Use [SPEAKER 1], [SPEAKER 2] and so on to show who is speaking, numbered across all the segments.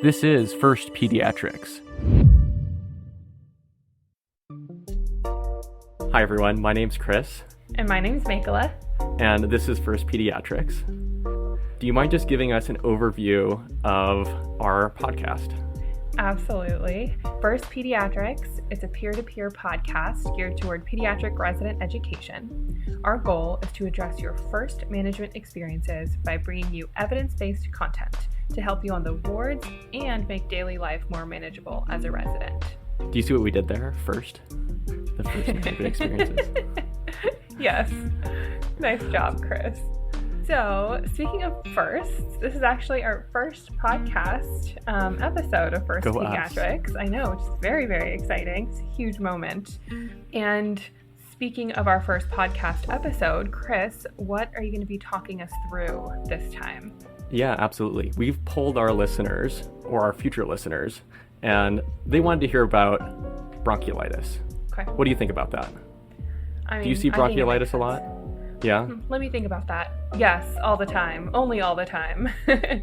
[SPEAKER 1] This is First Pediatrics. Hi everyone, my name's Chris.
[SPEAKER 2] And my name's Makela.
[SPEAKER 1] And this is First Pediatrics. Do you mind just giving us an overview of our podcast?
[SPEAKER 2] Absolutely. First Pediatrics is a peer-to-peer podcast geared toward pediatric resident education. Our goal is to address your first management experiences by bringing you evidence-based content to help you on the wards and make daily life more manageable as a resident.
[SPEAKER 1] Do you see what we did there first? The first management experiences.
[SPEAKER 2] Yes. Nice job, Chris. So, speaking of firsts, this is actually our first podcast episode of First Pediatrics. I know, which is very, very exciting. It's a huge moment. And speaking of our first podcast episode, Chris, what are you going to be talking us through this time?
[SPEAKER 1] Yeah, absolutely. We've polled our listeners, or our future listeners, and they wanted to hear about bronchiolitis.
[SPEAKER 2] Okay.
[SPEAKER 1] What do you think about that? Do you see bronchiolitis a lot? Yeah?
[SPEAKER 2] Let me think about that. Yes, all the time. Only all the time.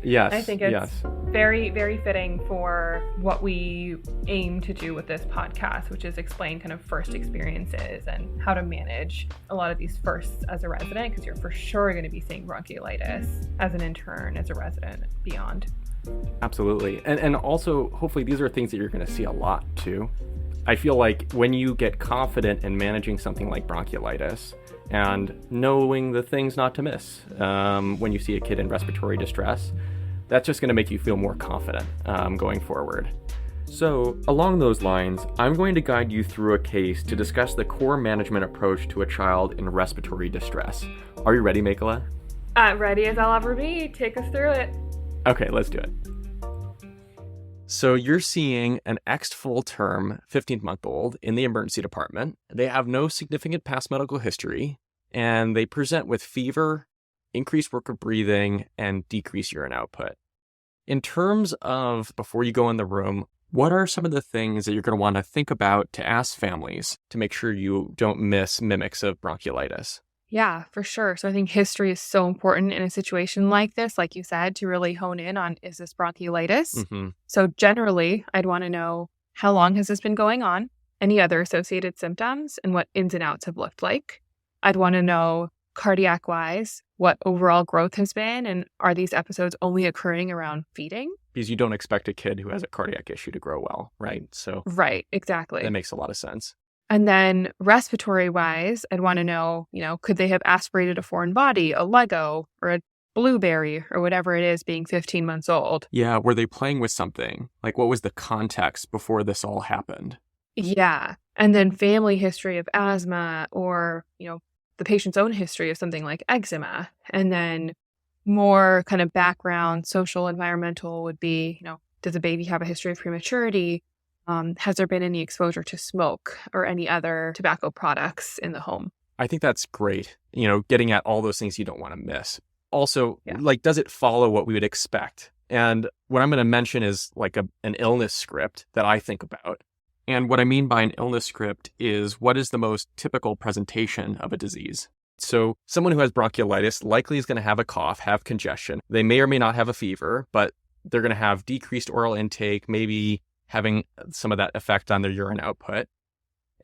[SPEAKER 1] Yes.
[SPEAKER 2] I think it's very, very fitting for what we aim to do with this podcast, which is explain kind of first experiences and how to manage a lot of these firsts as a resident, because you're for sure going to be seeing bronchiolitis as an intern, as a resident, beyond.
[SPEAKER 1] Absolutely. And also, hopefully, these are things that you're going to see a lot, too. I feel like when you get confident in managing something like bronchiolitis and knowing the things not to miss when you see a kid in respiratory distress, that's just going to make you feel more confident going forward. So, along those lines, I'm going to guide you through a case to discuss the core management approach to a child in respiratory distress. Are you ready, Makela?
[SPEAKER 2] Ready as I'll ever be. Take us through it.
[SPEAKER 1] Okay, let's do it. So you're seeing an ex-full-term 15-month-old in the emergency department. They have no significant past medical history, and they present with fever, increased work of breathing, and decreased urine output. In terms of, before you go in the room, what are some of the things that you're going to want to think about to ask families to make sure you don't miss mimics of bronchiolitis?
[SPEAKER 2] Yeah, for sure. So I think history is so important in a situation like this, like you said, to really hone in on, is this bronchiolitis?
[SPEAKER 1] Mm-hmm.
[SPEAKER 2] So generally, I'd want to know, how long has this been going on? Any other associated symptoms and what ins and outs have looked like? I'd want to know, cardiac-wise, what overall growth has been, and are these episodes only occurring around feeding?
[SPEAKER 1] Because you don't expect a kid who has a cardiac issue to grow well, right? So
[SPEAKER 2] right, exactly.
[SPEAKER 1] That makes a lot of sense.
[SPEAKER 2] And then respiratory-wise, I'd want to know, could they have aspirated a foreign body, a Lego, or a blueberry, or whatever it is, being 15 months old?
[SPEAKER 1] Yeah, were they playing with something? Like, what was the context before this all happened?
[SPEAKER 2] Yeah. And then family history of asthma, or, the patient's own history of something like eczema. And then more kind of background, social, environmental would be, does the baby have a history of prematurity? Has there been any exposure to smoke or any other tobacco products in the home?
[SPEAKER 1] I think that's great. Getting at all those things you don't want to miss. Also, does it follow what we would expect? And what I'm going to mention is like an illness script that I think about. And what I mean by an illness script is, what is the most typical presentation of a disease? So someone who has bronchiolitis likely is going to have a cough, have congestion. They may or may not have a fever, but they're going to have decreased oral intake, maybe having some of that effect on their urine output.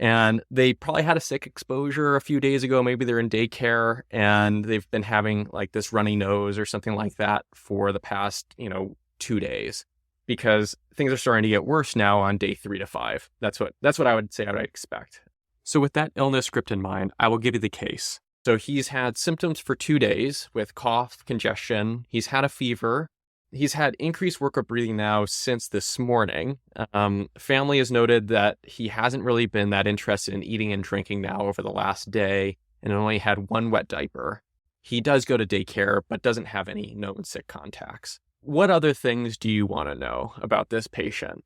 [SPEAKER 1] And they probably had a sick exposure a few days ago. Maybe they're in daycare and they've been having like this runny nose or something like that for the past, 2 days, because things are starting to get worse now on day 3 to 5. That's what I would say I would expect. So with that illness script in mind, I will give you the case. So he's had symptoms for 2 days with cough, congestion. He's had a fever. He's had increased work of breathing now since this morning. Family has noted that he hasn't really been that interested in eating and drinking now over the last day and only had 1 wet diaper. He does go to daycare, but doesn't have any known sick contacts. What other things do you want to know about this patient?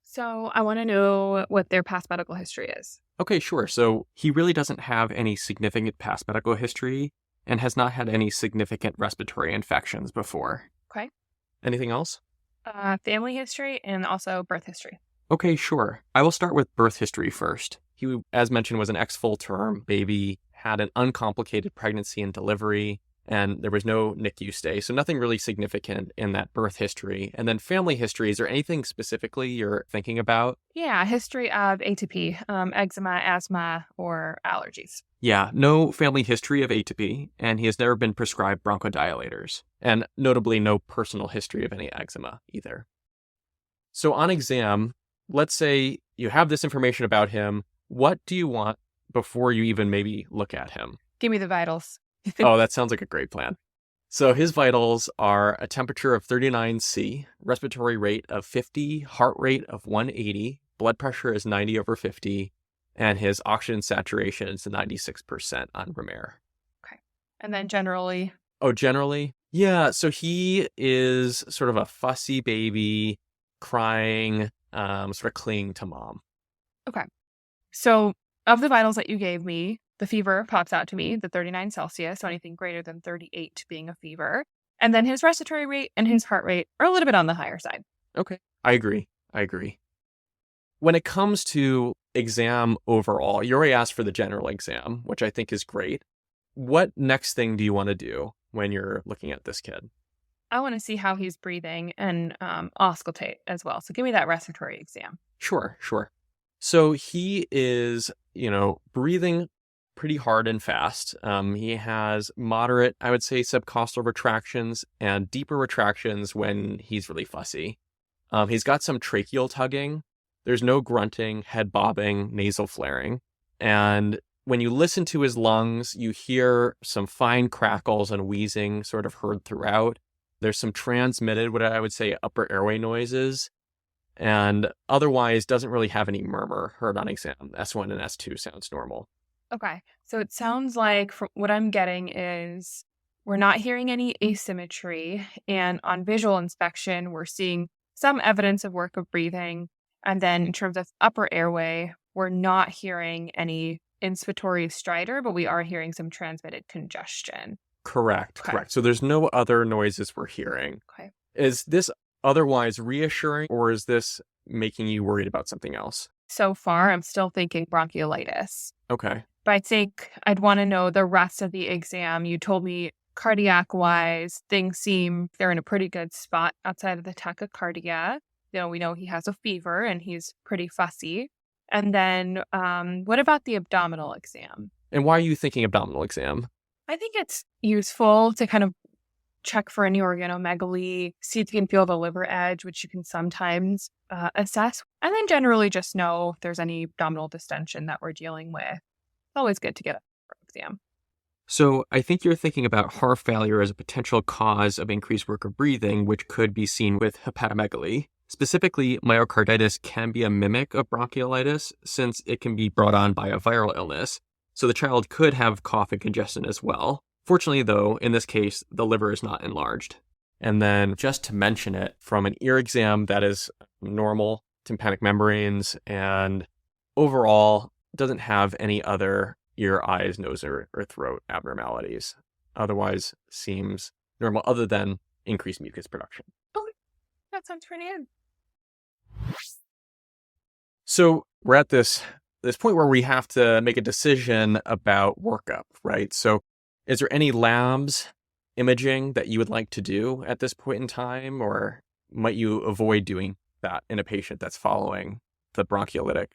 [SPEAKER 2] So I want to know what their past medical history is.
[SPEAKER 1] Okay, sure. So he really doesn't have any significant past medical history and has not had any significant respiratory infections before.
[SPEAKER 2] Okay.
[SPEAKER 1] Anything else?
[SPEAKER 2] Family history and also birth history.
[SPEAKER 1] Okay, sure. I will start with birth history first. He, as mentioned, was an ex-full-term baby, had an uncomplicated pregnancy and delivery, and there was no NICU stay. So nothing really significant in that birth history. And then family history, is there anything specifically you're thinking about?
[SPEAKER 2] Yeah, history of atopy, eczema, asthma, or allergies.
[SPEAKER 1] Yeah, no family history of atopy, and he has never been prescribed bronchodilators, and notably no personal history of any eczema either. So on exam, let's say you have this information about him. What do you want before you even maybe look at him?
[SPEAKER 2] Give me the vitals.
[SPEAKER 1] Oh, that sounds like a great plan. So his vitals are a temperature of 39°C, respiratory rate of 50, heart rate of 180, blood pressure is 90/50, and his oxygen saturation is 96% on Romer.
[SPEAKER 2] Okay. And then generally?
[SPEAKER 1] Oh, generally? Yeah, so he is sort of a fussy baby, crying, sort of clinging to mom.
[SPEAKER 2] Okay. So of the vitals that you gave me, the fever pops out to me, the 39 Celsius, so anything greater than 38 being a fever. And then his respiratory rate and his heart rate are a little bit on the higher side.
[SPEAKER 1] Okay. I agree. When it comes to exam overall, you already asked for the general exam, which I think is great. What next thing do you want to do when you're looking at this kid?
[SPEAKER 2] I want to see how he's breathing and auscultate as well. So give me that respiratory exam.
[SPEAKER 1] Sure. So he is, breathing pretty hard and fast. He has moderate, I would say, subcostal retractions and deeper retractions when he's really fussy. He's got some tracheal tugging. There's no grunting, head bobbing, nasal flaring. And when you listen to his lungs, you hear some fine crackles and wheezing sort of heard throughout. There's some transmitted, what I would say, upper airway noises. And otherwise doesn't really have any murmur heard on exam. S1 and S2 sounds normal.
[SPEAKER 2] Okay. So it sounds like from what I'm getting is we're not hearing any asymmetry. And on visual inspection, we're seeing some evidence of work of breathing. And then in terms of upper airway, we're not hearing any inspiratory stridor, but we are hearing some transmitted congestion.
[SPEAKER 1] Correct. So there's no other noises we're hearing.
[SPEAKER 2] Okay.
[SPEAKER 1] Is this otherwise reassuring, or is this making you worried about something else?
[SPEAKER 2] So far, I'm still thinking bronchiolitis.
[SPEAKER 1] Okay.
[SPEAKER 2] But I think I'd want to know the rest of the exam. You told me cardiac-wise, things seem they're in a pretty good spot outside of the tachycardia. We know he has a fever and he's pretty fussy. And then what about the abdominal exam?
[SPEAKER 1] And why are you thinking abdominal exam?
[SPEAKER 2] I think it's useful to kind of check for any organomegaly, see if you can feel the liver edge, which you can sometimes assess. And then generally just know if there's any abdominal distension that we're dealing with. It's always good to get a exam.
[SPEAKER 1] So I think you're thinking about heart failure as a potential cause of increased work of breathing, which could be seen with hepatomegaly. Specifically, myocarditis can be a mimic of bronchiolitis since it can be brought on by a viral illness. So the child could have cough and congestion as well. Fortunately, though, in this case, the liver is not enlarged. And then just to mention it, from an ear exam that is normal, tympanic membranes, and overall doesn't have any other ear, eyes, nose, or throat abnormalities. Otherwise seems normal other than increased mucus production.
[SPEAKER 2] Okay, that sounds pretty good.
[SPEAKER 1] So we're at this point where we have to make a decision about workup, right? So is there any labs, imaging that you would like to do at this point in time, or might you avoid doing that in a patient that's following the bronchiolitic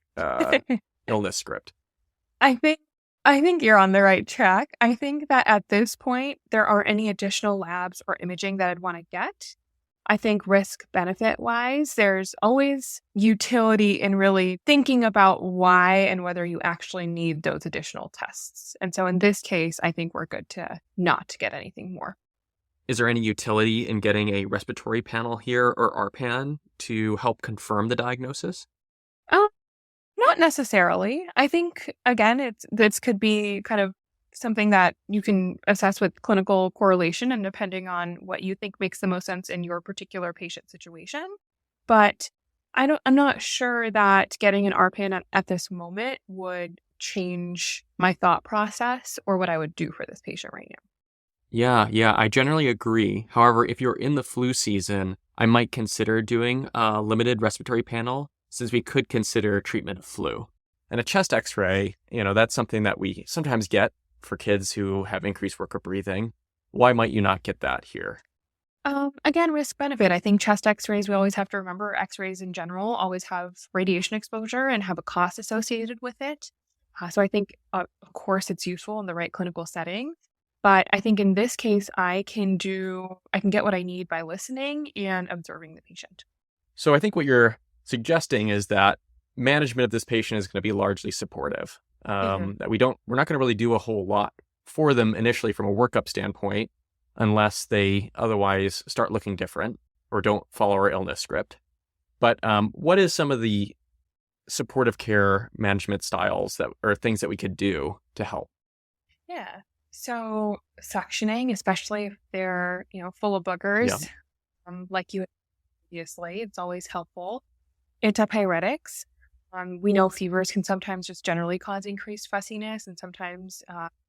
[SPEAKER 1] illness script?
[SPEAKER 2] I think you're on the right track. I think that at this point, there aren't any additional labs or imaging that I'd want to get. I think risk benefit wise, there's always utility in really thinking about why and whether you actually need those additional tests. And so in this case, I think we're good to not get anything more.
[SPEAKER 1] Is there any utility in getting a respiratory panel here or RPAN to help confirm the diagnosis?
[SPEAKER 2] Not necessarily. I think, again, this could be kind of something that you can assess with clinical correlation and depending on what you think makes the most sense in your particular patient situation. But I'm not sure that getting an RPAN at this moment would change my thought process or what I would do for this patient right now.
[SPEAKER 1] Yeah, I generally agree. However, if you're in the flu season, I might consider doing a limited respiratory panel since we could consider treatment of flu. And a chest x-ray, that's something that we sometimes get for kids who have increased work of breathing. Why might you not get that here?
[SPEAKER 2] Again, risk benefit. I think chest x-rays, we always have to remember x-rays in general always have radiation exposure and have a cost associated with it. So I think, of course, it's useful in the right clinical setting. But I think in this case, I can get what I need by listening and observing the patient.
[SPEAKER 1] So I think what you're suggesting is that management of this patient is going to be largely supportive. That we're not going to really do a whole lot for them initially from a workup standpoint, unless they otherwise start looking different or don't follow our illness script. But what is some of the supportive care management styles that or things that we could do to help?
[SPEAKER 2] Yeah. So suctioning, especially if they're, full of boogers, like you had previously, it's always helpful. Antipyretics. We know fevers can sometimes just generally cause increased fussiness and sometimes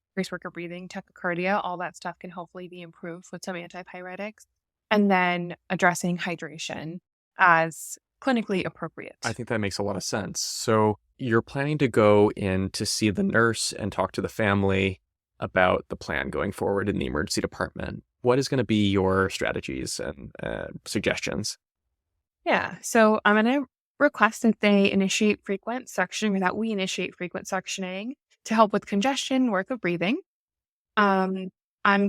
[SPEAKER 2] increased work of breathing, tachycardia. All that stuff can hopefully be improved with some antipyretics. And then addressing hydration as clinically appropriate.
[SPEAKER 1] I think that makes a lot of sense. So you're planning to go in to see the nurse and talk to the family about the plan going forward in the emergency department. What is going to be your strategies and suggestions?
[SPEAKER 2] Yeah. So I'm going to request that they initiate frequent suctioning, or that we initiate frequent suctioning to help with congestion, work of breathing. I'm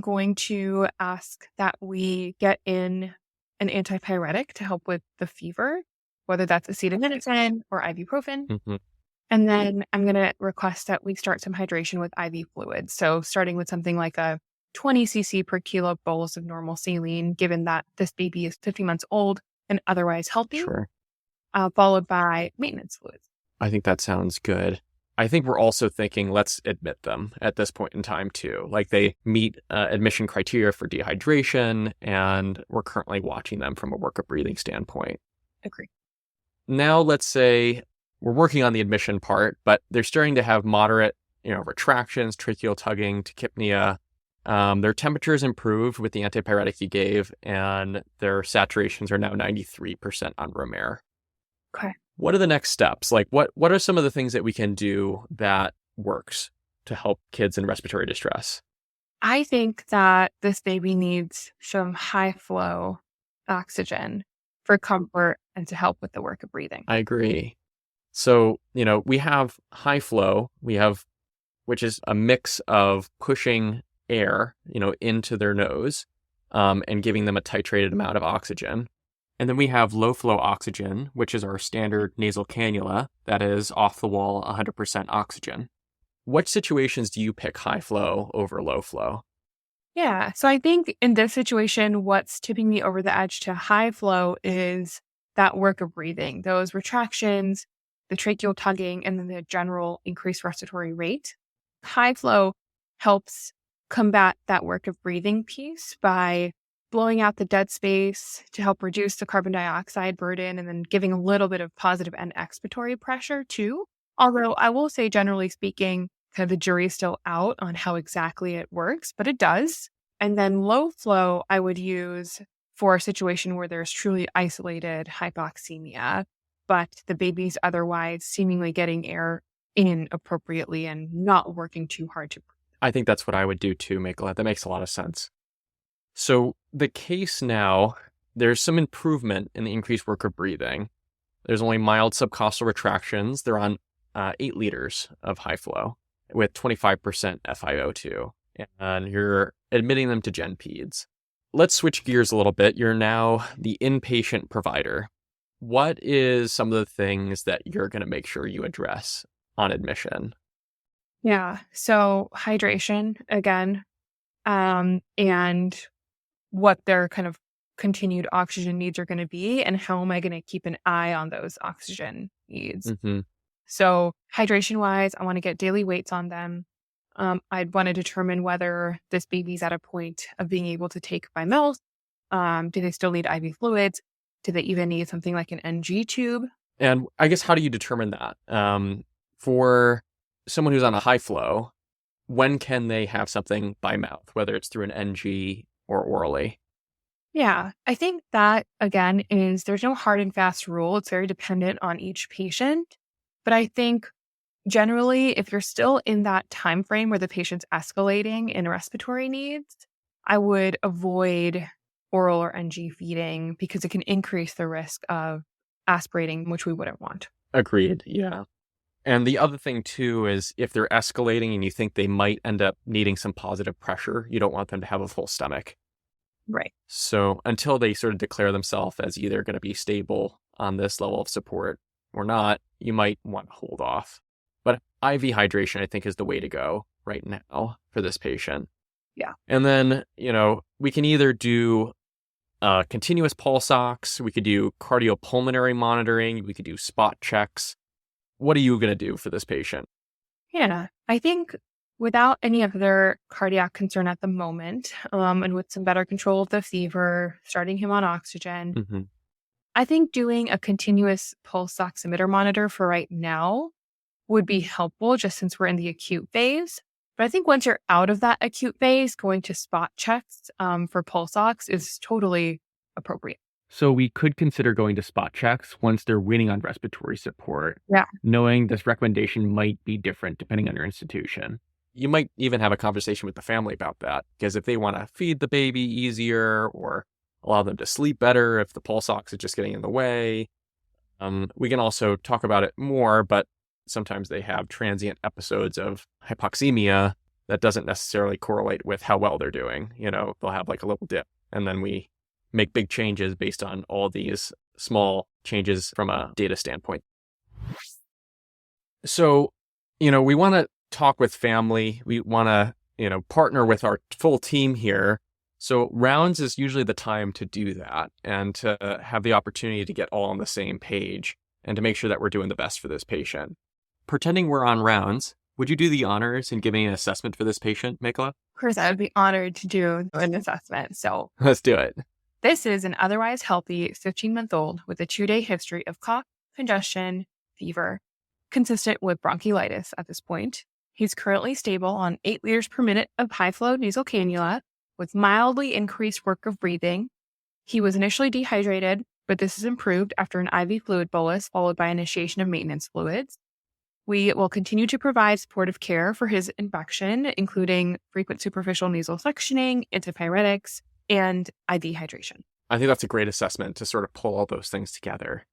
[SPEAKER 2] going to ask that we get in an antipyretic to help with the fever, whether that's acetaminophen or ibuprofen.
[SPEAKER 1] Mm-hmm.
[SPEAKER 2] And then I'm going to request that we start some hydration with IV fluids. So starting with something like a 20 cc per kilo bolus of normal saline, given that this baby is 50 months old and otherwise healthy,
[SPEAKER 1] Sure.
[SPEAKER 2] Followed by maintenance fluids.
[SPEAKER 1] I think that sounds good. I think we're also thinking, let's admit them at this point in time too. Like they meet admission criteria for dehydration, and we're currently watching them from a work of breathing standpoint.
[SPEAKER 2] Agree.
[SPEAKER 1] Now, let's say we're working on the admission part, but they're starting to have moderate, retractions, tracheal tugging, tachypnea. Their temperatures improved with the antipyretic you gave, and their saturations are now 93% on room air.
[SPEAKER 2] Okay.
[SPEAKER 1] What are the next steps? Like, what are some of the things that we can do that works to help kids in respiratory distress?
[SPEAKER 2] I think that this baby needs some high flow oxygen for comfort and to help with the work of breathing.
[SPEAKER 1] I agree. So, we have high flow, which is a mix of pushing air, into their nose, and giving them a titrated amount of oxygen. And then we have low flow oxygen, which is our standard nasal cannula that is off the wall 100% oxygen. What situations do you pick high flow over low flow?
[SPEAKER 2] Yeah. So I think in this situation, what's tipping me over the edge to high flow is that work of breathing, those retractions, the tracheal tugging, and then the general increased respiratory rate. High flow helps combat that work of breathing piece by blowing out the dead space to help reduce the carbon dioxide burden, and then giving a little bit of positive and expiratory pressure too. Although I will say, generally speaking, kind of the jury is still out on how exactly it works, but it does. And then low flow, I would use for a situation where there's truly isolated hypoxemia, but the baby's otherwise seemingly getting air in appropriately and not working too hard to breathe.
[SPEAKER 1] I think that's what I would do too, Mikla. That makes a lot of sense. So the case now, there's some improvement in the increased work of breathing. There's only mild subcostal retractions. They're on 8 liters of high flow with 25% FiO2. And you're admitting them to Gen Peds. Let's switch gears a little bit. You're now the inpatient provider. What is some of the things that you're going to make sure you address on admission?
[SPEAKER 2] Yeah. So hydration again, and what their kind of continued oxygen needs are going to be, and how am I going to keep an eye on those oxygen needs.
[SPEAKER 1] Mm-hmm.
[SPEAKER 2] So hydration wise, I want to get daily weights on them. I'd want to determine whether this baby's at a point of being able to take by mouth. Do they still need IV fluids? Do they even need something like an NG tube?
[SPEAKER 1] And I guess, how do you determine that? For someone who's on a high flow, when can they have something by mouth, whether it's through an NG or orally?
[SPEAKER 2] Yeah, I think that, again, there's no hard and fast rule. It's very dependent on each patient. But I think generally, if you're still in that time frame where the patient's escalating in respiratory needs, I would avoid oral or NG feeding because it can increase the risk of aspirating, which we wouldn't want.
[SPEAKER 1] Agreed. Yeah. And the other thing too is if they're escalating and you think they might end up needing some positive pressure, you don't want them to have a full stomach.
[SPEAKER 2] Right.
[SPEAKER 1] So until they sort of declare themselves as either going to be stable on this level of support or not, you might want to hold off. But IV hydration, I think, is the way to go right now for this patient.
[SPEAKER 2] Yeah.
[SPEAKER 1] And then, we can either do continuous pulse ox, we could do cardiopulmonary monitoring, we could do spot checks. What are you going to do for this patient?
[SPEAKER 2] Yeah, I think without any other cardiac concern at the moment, and with some better control of the fever, starting him on oxygen, I think doing a continuous pulse oximeter monitor for right now would be helpful just since we're in the acute phase. But I think once you're out of that acute phase, going to spot checks for pulse ox is totally appropriate.
[SPEAKER 1] So we could consider going to spot checks once they're weaning on respiratory support.
[SPEAKER 2] Yeah.
[SPEAKER 1] Knowing this recommendation might be different depending on your institution. You might even have a conversation with the family about that, because if they want to feed the baby easier or allow them to sleep better if the pulse ox is just getting in the way. We can also talk about it more, but sometimes they have transient episodes of hypoxemia that doesn't necessarily correlate with how well they're doing. They'll have like a little dip, and then we make big changes based on all these small changes from a data standpoint. So, we want to talk with family. We want to, partner with our full team here. So rounds is usually the time to do that and to have the opportunity to get all on the same page and to make sure that we're doing the best for this patient. Pretending we're on rounds, would you do the honors in giving an assessment for this patient, Mikla?
[SPEAKER 2] Of course, I would be honored to do an assessment. So
[SPEAKER 1] let's do it.
[SPEAKER 2] This is an otherwise healthy 15-month-old with a 2-day history of cough, congestion, fever, consistent with bronchiolitis at this point. He's currently stable on 8 liters per minute of high-flow nasal cannula with mildly increased work of breathing. He was initially dehydrated, but this is improved after an IV fluid bolus followed by initiation of maintenance fluids. We will continue to provide supportive care for his infection, including frequent superficial nasal suctioning, antipyretics, and IV hydration.
[SPEAKER 1] I think that's a great assessment to sort of pull all those things together.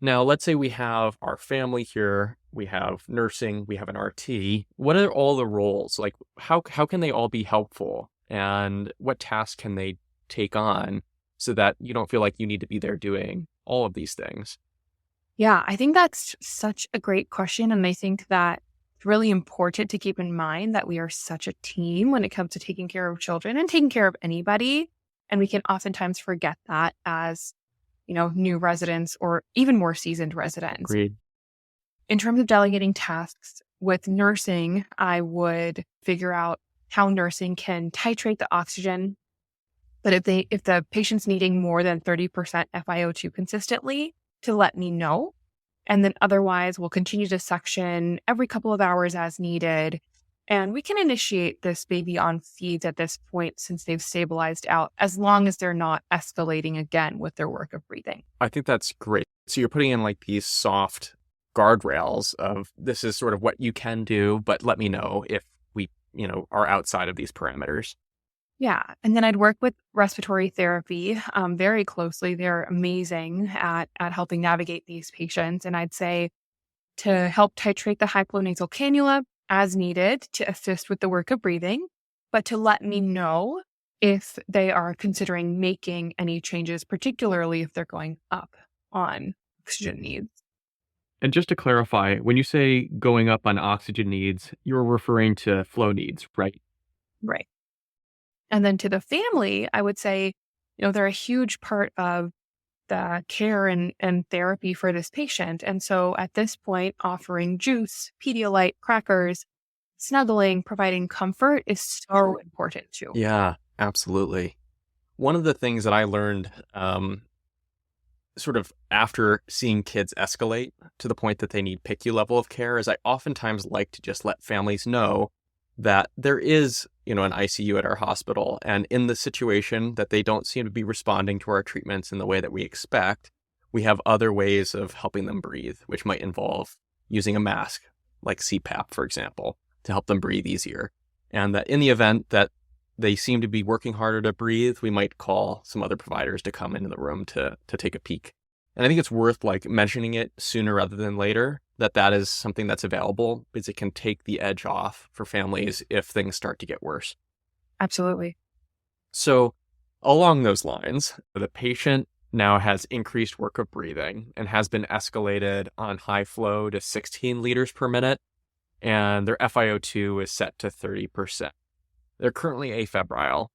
[SPEAKER 1] Now, let's say we have our family here, we have nursing, we have an RT. What are all the roles? Like, how can they all be helpful? And what tasks can they take on so that you don't feel like you need to be there doing all of these things?
[SPEAKER 2] Yeah, I think that's such a great question. And I think that it's really important to keep in mind that we are such a team when it comes to taking care of children and taking care of anybody. And we can oftentimes forget that as, new residents or even more seasoned residents.
[SPEAKER 1] Agreed.
[SPEAKER 2] In terms of delegating tasks with nursing, I would figure out how nursing can titrate the oxygen. But if the patient's needing more than 30% FiO2 consistently, to let me know. And then otherwise, we'll continue to suction every couple of hours as needed. And we can initiate this baby on feeds at this point since they've stabilized out, as long as they're not escalating again with their work of breathing.
[SPEAKER 1] I think that's great. So you're putting in like these soft guardrails of this is sort of what you can do, but let me know if we, are outside of these parameters.
[SPEAKER 2] Yeah. And then I'd work with respiratory therapy very closely. They're amazing at helping navigate these patients. And I'd say to help titrate the high-flow nasal cannula as needed to assist with the work of breathing, but to let me know if they are considering making any changes, particularly if they're going up on oxygen needs.
[SPEAKER 1] And just to clarify, when you say going up on oxygen needs, you're referring to flow needs, right?
[SPEAKER 2] Right. And then to the family, I would say, they're a huge part of the care and therapy for this patient. And so at this point, offering juice, Pedialyte, crackers, snuggling, providing comfort is so important too.
[SPEAKER 1] Yeah, absolutely. One of the things that I learned sort of after seeing kids escalate to the point that they need PICU level of care is I oftentimes like to just let families know that there is, an ICU at our hospital. And in the situation that they don't seem to be responding to our treatments in the way that we expect, we have other ways of helping them breathe, which might involve using a mask, like CPAP, for example, to help them breathe easier. And that in the event that they seem to be working harder to breathe, we might call some other providers to come into the room to take a peek. And I think it's worth like mentioning it sooner rather than later, that is something that's available, because it can take the edge off for families if things start to get worse.
[SPEAKER 2] Absolutely.
[SPEAKER 1] So along those lines, the patient now has increased work of breathing and has been escalated on high flow to 16 liters per minute, and their FiO2 is set to 30%. They're currently afebrile.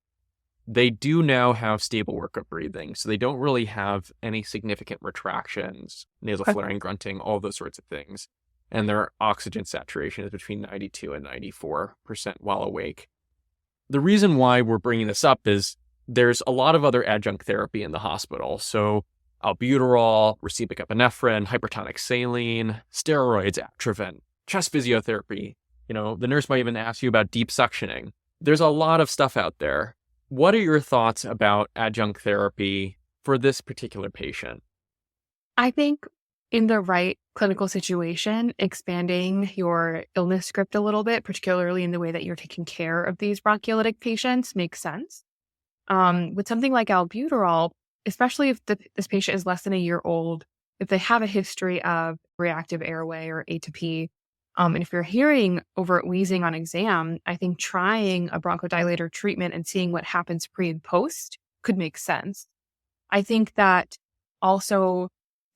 [SPEAKER 1] They do now have stable work of breathing, so they don't really have any significant retractions, nasal flaring, grunting, all those sorts of things. And their oxygen saturation is between 92 and 94% while awake. The reason why we're bringing this up is there's a lot of other adjunct therapy in the hospital. So albuterol, racemic epinephrine, hypertonic saline, steroids, Attribution, chest physiotherapy. The nurse might even ask you about deep suctioning. There's a lot of stuff out there. What are your thoughts about adjunct therapy for this particular patient?
[SPEAKER 2] I think in the right clinical situation, expanding your illness script a little bit, particularly in the way that you're taking care of these bronchiolitic patients, makes sense. With something like albuterol, especially if this patient is less than a year old, if they have a history of reactive airway or ATP, and if you're hearing overt wheezing on exam, I think trying a bronchodilator treatment and seeing what happens pre and post could make sense. I think that also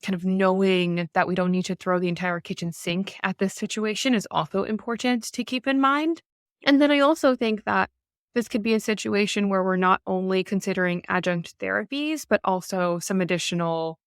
[SPEAKER 2] kind of knowing that we don't need to throw the entire kitchen sink at this situation is also important to keep in mind. And then I also think that this could be a situation where we're not only considering adjunct therapies, but also some additional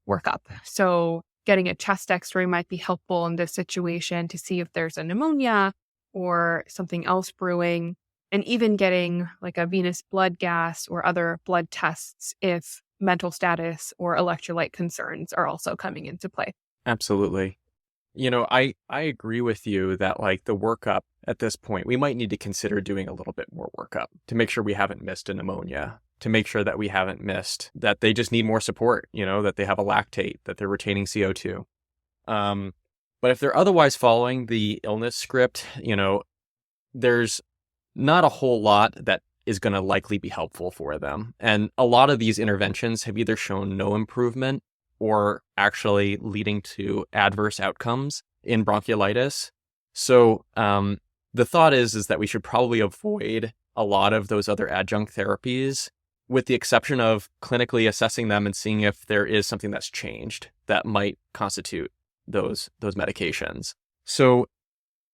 [SPEAKER 2] workup. So getting a chest x-ray might be helpful in this situation to see if there's a pneumonia or something else brewing, and even getting like a venous blood gas or other blood tests if mental status or electrolyte concerns are also coming into play.
[SPEAKER 1] Absolutely. I agree with you that like the workup at this point, we might need to consider doing a little bit more workup to make sure we haven't missed a pneumonia, to make sure that we haven't missed that they just need more support, that they have a lactate, that they're retaining CO2. But if they're otherwise following the illness script, there's not a whole lot that is going to likely be helpful for them. And a lot of these interventions have either shown no improvement or actually leading to adverse outcomes in bronchiolitis. So the thought is that we should probably avoid a lot of those other adjunct therapies, with the exception of clinically assessing them and seeing if there is something that's changed that might constitute those medications. So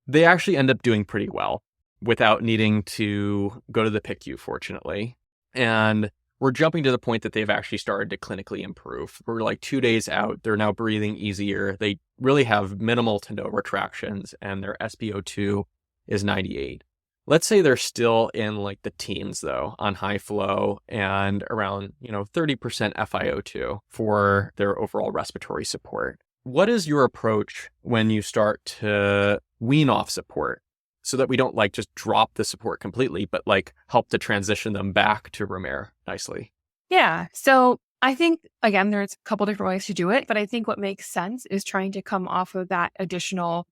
[SPEAKER 1] they actually end up doing pretty well without needing to go to the PICU, fortunately. And we're jumping to the point that they've actually started to clinically improve. We're like 2 days out. They're now breathing easier. They really have minimal to no retractions, and their SpO2 is 98. Let's say they're still in like the teens though, on high flow and around, 30% FiO2 for their overall respiratory support. What is your approach when you start to wean off support so that we don't like just drop the support completely, but like help to transition them back to room air nicely?
[SPEAKER 2] Yeah. So I think, again, there's a couple different ways to do it, but I think what makes sense is trying to come off of that additional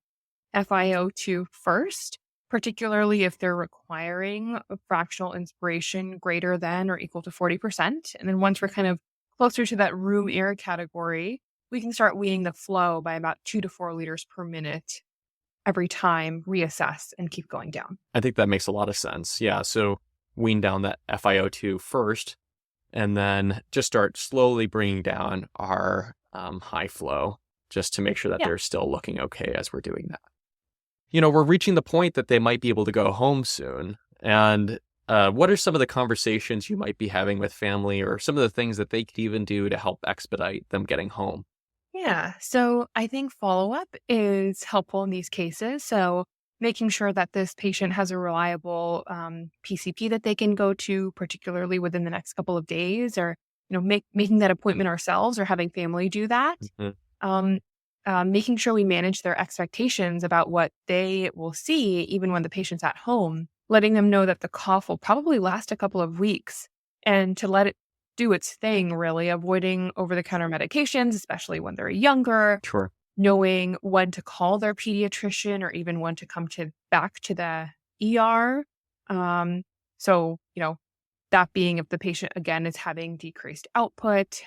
[SPEAKER 2] FiO2 first, particularly if they're requiring a fractional inspiration greater than or equal to 40%. And then once we're kind of closer to that room air category, we can start weaning the flow by about 2 to 4 liters per minute every time, reassess, and keep going down.
[SPEAKER 1] I think that makes a lot of sense. Yeah. So wean down that FiO2 first, and then just start slowly bringing down our high flow just to make sure that they're still looking okay as we're doing that. We're reaching the point that they might be able to go home soon. And what are some of the conversations you might be having with family, or some of the things that they could even do to help expedite them getting home?
[SPEAKER 2] Yeah. So I think follow-up is helpful in these cases. So making sure that this patient has a reliable PCP that they can go to, particularly within the next couple of days, or, making that appointment ourselves or having family do that. Mm-hmm. Making sure we manage their expectations about what they will see, even when the patient's at home, letting them know that the cough will probably last a couple of weeks, and to let it do its thing, really, avoiding over-the-counter medications, especially when they're younger.
[SPEAKER 1] Sure.
[SPEAKER 2] Knowing when to call their pediatrician or even when to come back to the ER. So, that being if the patient, again, is having decreased output,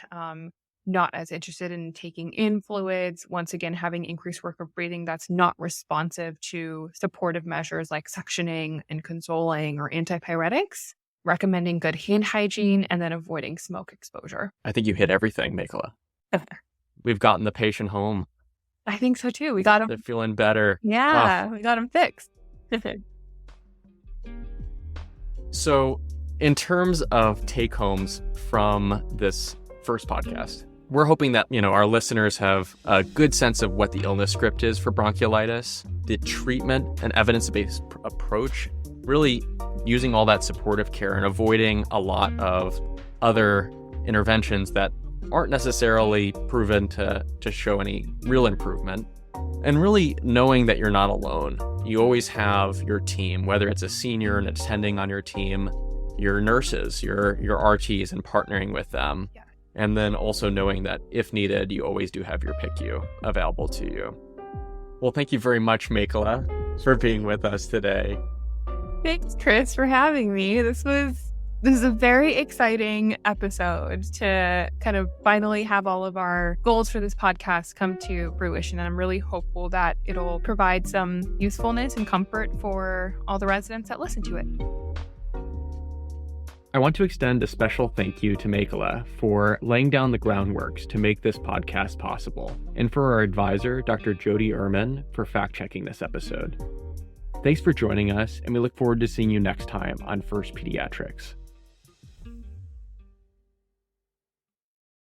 [SPEAKER 2] not as interested in taking in fluids, once again, having increased work of breathing that's not responsive to supportive measures like suctioning and consoling or antipyretics, recommending good hand hygiene, and then avoiding smoke exposure.
[SPEAKER 1] I think you hit everything, Mikola. We've gotten the patient home.
[SPEAKER 2] I think so too. We got them.
[SPEAKER 1] They're feeling better.
[SPEAKER 2] Yeah, we got them fixed.
[SPEAKER 1] So in terms of take-homes from this first podcast, we're hoping that, our listeners have a good sense of what the illness script is for bronchiolitis, the treatment and evidence-based approach, really using all that supportive care and avoiding a lot of other interventions that aren't necessarily proven to show any real improvement. And really knowing that you're not alone. You always have your team, whether it's a senior and attending on your team, your nurses, your RTs, and partnering with them. Yeah. And then also knowing that if needed, you always do have your PICU available to you. Well, thank you very much, Mikola, for being with us today.
[SPEAKER 2] Thanks, Chris, for having me. This is a very exciting episode to kind of finally have all of our goals for this podcast come to fruition. And I'm really hopeful that it'll provide some usefulness and comfort for all the residents that listen to it.
[SPEAKER 1] I want to extend a special thank you to Mikola for laying down the groundwork to make this podcast possible, and for our advisor, Dr. Jody Ehrman, for fact-checking this episode. Thanks for joining us, and we look forward to seeing you next time on First Pediatrics.